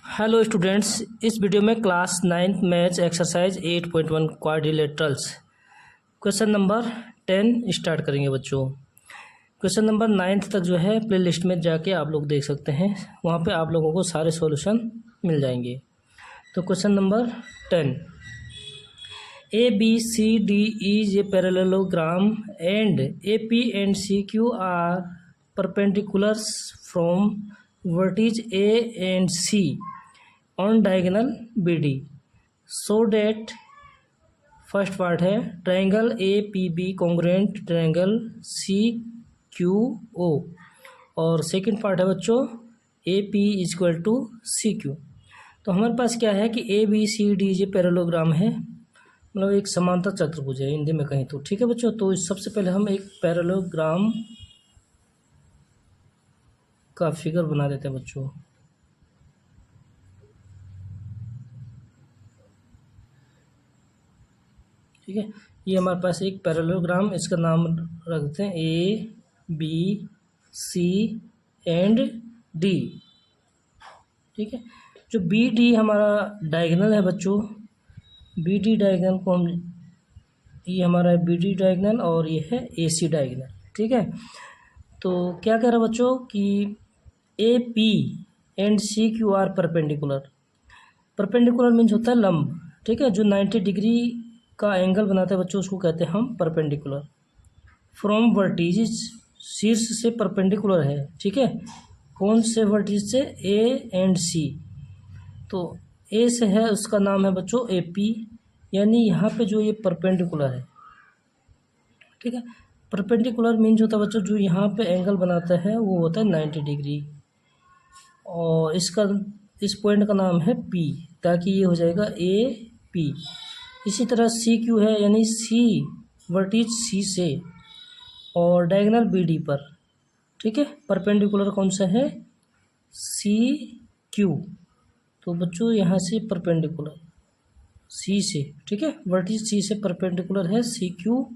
Hello students, इस video में class 9th maths exercise 8.1 quadrilaterals question number 10 start करेंगे बच्चों। क्वेश्चन नंबर 9th तक जो है प्ले लिस्ट में जाके आप लोग देख सकते हैं, वहाँ पे आप लोगों को सारे सॉल्यूशन मिल जाएंगे। तो question number 10, A B C D is a parallelogram and A P and C Q are perpendiculars from vertices A and C on diagonal B D so that. First part है triangle A P B congruent triangle C Q O, और second part है बच्चों A P is equal to C Q. तो हमारे पास क्या है कि ए बी सी डी ये पैरेललोग्राम है, मतलब एक समांतर चतुर्भुज है हिंदी में कहीं तो, ठीक है बच्चों। तो सबसे पहले हम एक पैरेललोग्राम का फिगर बना देते हैं बच्चों। ठीक है, ये हमारे पास एक पैरेललोग्राम, इसका नाम रख देते हैं A B C and D. ठीक है, जो बी डी हमारा डायगोनल है बच्चों, बी डी डायगोनल को हम, ये हमारा है बी डी डायगोनल और ये है ए सी डायगोनल। ठीक है, तो क्या कह रहा है बच्चों कि A P and C Q are perpendicular. Perpendicular means होता है लंब। ठीक है, जो 90 डिग्री का एंगल बनाते हैं बच्चों उसको कहते हैं हम परपेंडिकुलर। फ्रॉम वर्टिज, शीर्ष से परपेंडिकुलर है। ठीक है, कौन से वर्टिज से? ए एंड सी। तो ए से है, उसका नाम है बच्चों ए पी, यानी यहाँ पे जो ये परपेंडिकुलर है। ठीक है, परपेंडिकुलर मीन्स होता है बच्चों जो यहाँ पे एंगल बनाता है वो होता है 90 डिग्री, और इस पॉइंट का नाम है पी, ताकि ये हो जाएगा ए पी। इसी तरह सी क्यू है, यानी सी वर्टिज सी से और डायगोनल बी डी पर। ठीक है, परपेंडिकुलर कौन सा है? C Q. तो बच्चों यहाँ से परपेंडिकुलर सी से, ठीक है, वर्टिज सी से परपेंडिकुलर है सी क्यू,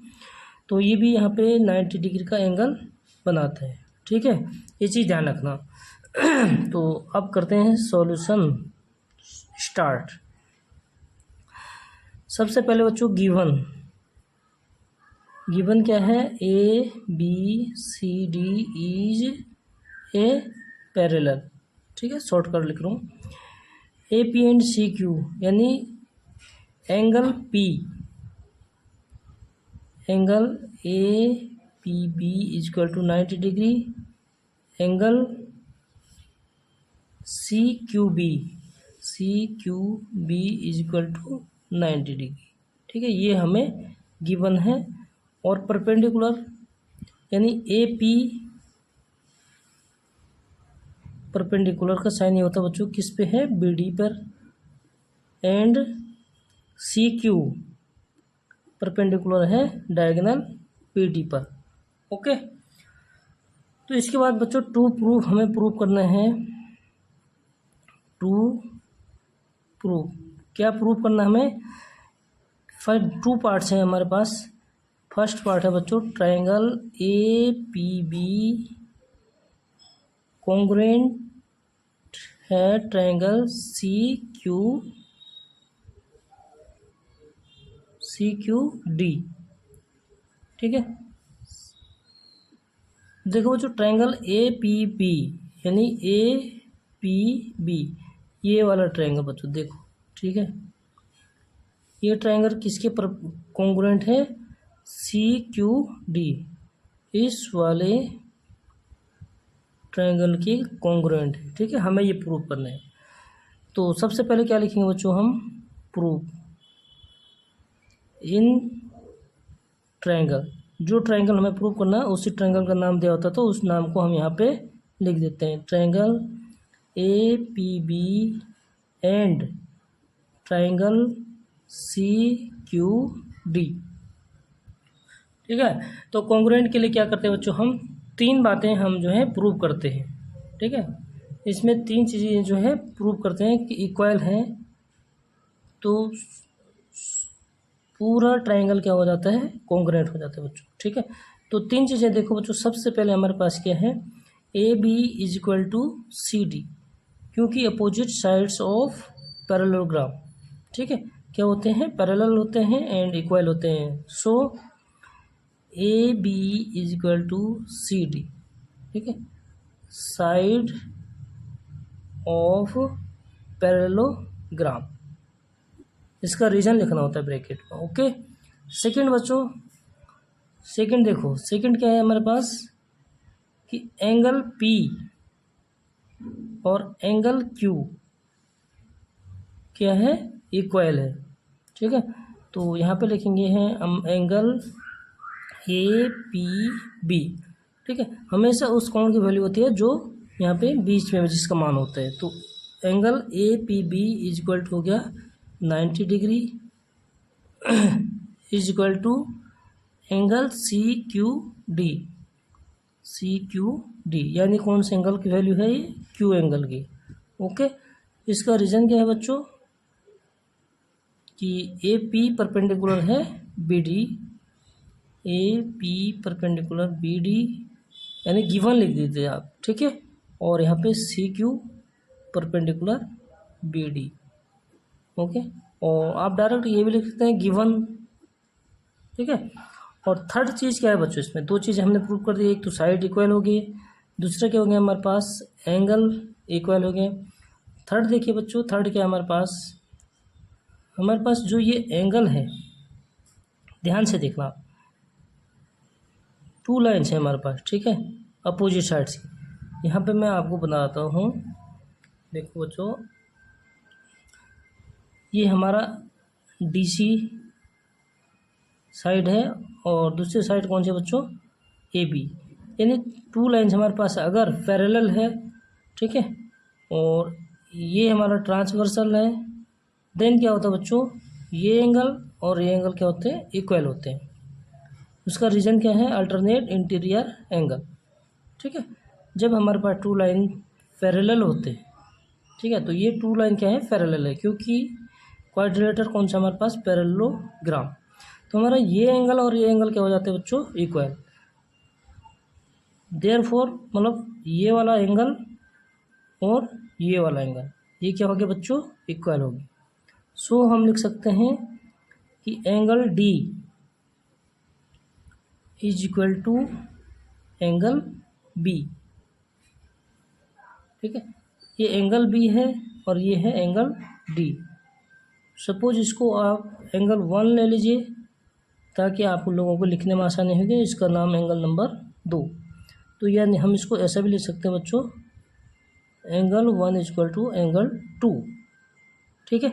तो ये भी यहाँ पे 90 डिग्री का एंगल बनाता है। ठीक है, ये चीज़ ध्यान रखना। तो अब करते हैं सॉल्यूशन स्टार्ट। सबसे पहले बच्चों गिवन क्या है? A B C D is a parallel. ठीक है, शॉर्टकट लिख रहा हूँ। A P and C Q यानी angle P, angle A P B is equal to 90 degree, angle C Q B is equal to 90 degree. ठीक है, ये हमें गिवन है। और परपेंडिकुलर यानी ए पी, परपेंडिकुलर का साइन ये होता है बच्चों किस पे है? बी डी पर। एंड सी क्यू परपेंडिकुलर है डायगोनल बी डी पर। ओके, तो इसके बाद बच्चों टू प्रूफ हमें प्रूव करना है। टू प्रूफ क्या प्रूव करना है हमें? फर्स्ट टू पार्ट्स हैं हमारे पास। फर्स्ट पार्ट है बच्चों triangle A P B congruent है ट्रायंगल सी क्यू डी। ठीक है, देखो बच्चों ट्रायंगल ए पी बी यानी ए पी बी, ये वाला ट्रायंगल बच्चों देखो। ठीक है, ये ट्रायंगल किसके पर कॉन्ग्रुएंट है? सी क्यू डी, इस वाले ट्रायंगल की कॉन्ग्रुएंट है। ठीक है, हमें ये प्रूव करना है। तो सबसे पहले क्या लिखेंगे बच्चों हम? Prove in triangle. जो ट्रायंगल हमें प्रूव करना है उसी ट्रायंगल का नाम दिया होता है, तो उस नाम को हम यहाँ पे लिख देते हैं। Triangle A P B and triangle C Q D. ठीक है, तो कॉन्ग्रुएंट के लिए क्या करते हैं बच्चों? हम तीन बातें हम जो है प्रूव करते हैं। ठीक है, इसमें तीन चीज़ें जो है प्रूव करते हैं कि इक्वल हैं, तो पूरा ट्रायंगल क्या हो जाता है? कॉन्ग्रुएंट हो जाता है बच्चों। ठीक है, तो तीन चीज़ें देखो बच्चों। सबसे पहले हमारे पास क्या है? A B is equal to C D, क्योंकि अपोजिट साइड्स ऑफ पैरेललोग्राम, ठीक है, क्या होते हैं, पैरेलल होते हैं एंड इक्वल होते हैं। So A B is equal to C D, ठीक है, साइड ऑफ पैरेललोग्राम, इसका रीजन लिखना होता है ब्रैकेट में। ओके, सेकंड बच्चों, सेकंड देखो, सेकंड क्या है हमारे पास कि एंगल पी और एंगल क्यू क्या है, इक्वल है, ठीक है। तो यहाँ पे लिखेंगे हैं हम एंगल ए पी बी, ठीक है। हमेशा उस कोण की वैल्यू होती है जो यहाँ पे बीच में जिसका मान होता है। तो angle A P B is equal to हो गया 90 degree is equal to angle C Q D, C Q D यानी कौन से एंगल की वैल्यू है, ये क्यू एंगल की। ओके, इसका रीज़न क्या है बच्चों कि ए पी परपेंडिकुलर है B D, A P perpendicular B D यानी गिवन लिख दीजिए आप, ठीक है। और यहाँ पे C Q perpendicular B D, okay. और आप डायरेक्ट ये भी लिख सकते हैं गिवन, ठीक है। और थर्ड चीज़ क्या है बच्चों, इसमें दो चीज़ें हमने प्रूव कर दी, एक तो साइड इक्वल हो गई, दूसरा क्या हो गया हमारे पास एंगल इक्वल हो गए। थर्ड देखिए बच्चों, थर्ड क्या है हमारे पास जो ये एंगल है, ध्यान से देखना, टू लाइन्स है हमारे पास, ठीक है, अपोजिट साइड से। यहाँ पे मैं आपको बताता हूँ, देखो बच्चों, ये हमारा डीसी साइड है और दूसरी साइड कौन सी बच्चों, ए बी, यानी टू लाइन्स हमारे पास अगर पैरेलल है, ठीक है, और ये हमारा ट्रांसवर्सल है, देन क्या होता है बच्चों, ये एंगल और ये एंगल क्या होते हैं, इक्वल होते हैं। उसका रीज़न क्या है, अल्टरनेट इंटीरियर एंगल, ठीक है। जब हमारे पास टू लाइन पैरेलल होते हैं, ठीक है, तो ये टू लाइन क्या है, पैरेलल है, क्योंकि क्वाड्रिलेटर कौन सा हमारे पास, पैरेललोग्राम। तो हमारा ये एंगल और ये एंगल क्या हो जाते हैं बच्चों, इक्वल। देयरफॉर मतलब ये वाला एंगल और ये वाला एंगल ये क्या हो गया बच्चों, इक्वल हो गया। सो हम लिख सकते हैं कि angle D is equal to angle B, ठीक है। ये एंगल बी है और ये है एंगल डी। सपोज इसको आप एंगल 1 ले लीजिए ताकि आप लोगों को लिखने में आसानी होगी, इसका नाम एंगल नंबर 2। तो यानी हम इसको ऐसा भी लिख सकते हैं बच्चों, angle 1 is equal to angle 2, ठीक है।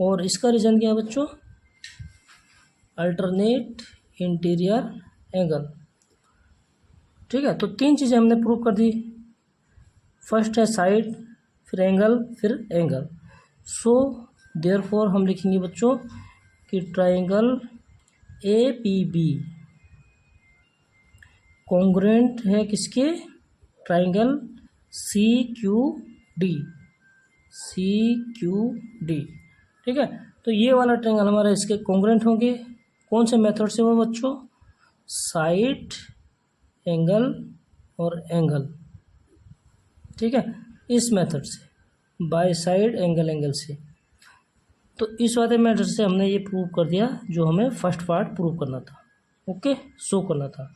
और इसका रीज़न क्या है बच्चों, अल्टरनेट इंटीरियर एंगल, ठीक है। तो तीन चीज़ें हमने प्रूव कर दी, फर्स्ट है साइड, फिर एंगल, फिर एंगल। सो देयरफॉर हम लिखेंगे बच्चों कि triangle A P B congruent है किसके, triangle C Q D, C Q D, ठीक है। तो ये वाला ट्रायंगल हमारा इसके कॉन्ग्रुएंट होंगे, कौन से मेथड से वो बच्चों, साइड एंगल और एंगल, ठीक है, इस मेथड से, बाय साइड एंगल एंगल से। तो इस वाले मेथड से हमने ये प्रूव कर दिया जो हमें फर्स्ट पार्ट प्रूव करना था, ओके, शो करना था।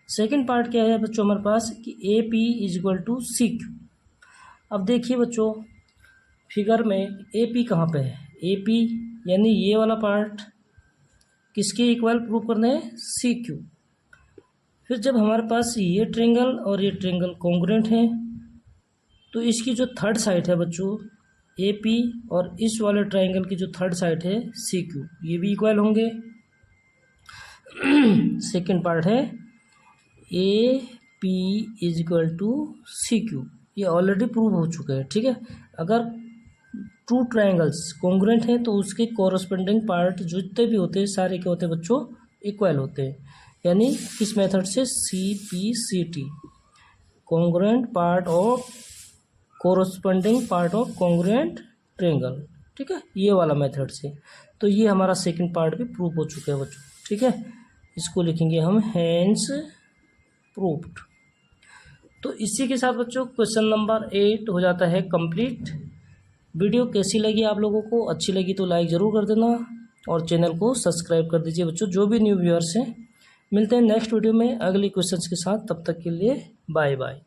सेकंड पार्ट क्या है बच्चों हमारे पास कि A P is equal to C Q. अब देखिए बच्चों फिगर में ए पी कहाँ पे है, ए पी यानी ये वाला पार्ट किसके इक्वल प्रूव करना है, सी क्यू। फिर जब हमारे पास ये ट्रायंगल और ये ट्रायंगल कॉन्ग्रुएंट है तो इसकी जो थर्ड साइड है बच्चों ए पी और इस वाले ट्रायंगल की जो थर्ड साइड है सी क्यू, ये भी इक्वल होंगे। सेकेंड पार्ट है A P is equal to C Q, ये ऑलरेडी प्रूव हो चुका है, ठीक है। अगर टू ट्रायंगल्स कॉन्ग्रुएंट हैं तो उसके कॉरस्पॉन्डिंग पार्ट जो जितने भी होते हैं सारे क्या होते हैं बच्चों, इक्वल होते हैं। यानी किस मेथड से, C P C T, congruent part of corresponding part of congruent triangle, ठीक है, ये वाला मेथड से। तो ये हमारा सेकंड पार्ट भी प्रूव हो चुका है बच्चों, ठीक है। इसको लिखेंगे हम हेंस प्रूव्ड। तो इसी के साथ बच्चों क्वेश्चन नंबर 8 हो जाता है कंप्लीट। वीडियो कैसी लगी आप लोगों को, अच्छी लगी तो लाइक ज़रूर कर देना और चैनल को सब्सक्राइब कर दीजिए बच्चों, जो भी न्यू व्यूअर्स हैं। मिलते हैं नेक्स्ट वीडियो में अगली क्वेश्चंस के साथ, तब तक के लिए बाय बाय।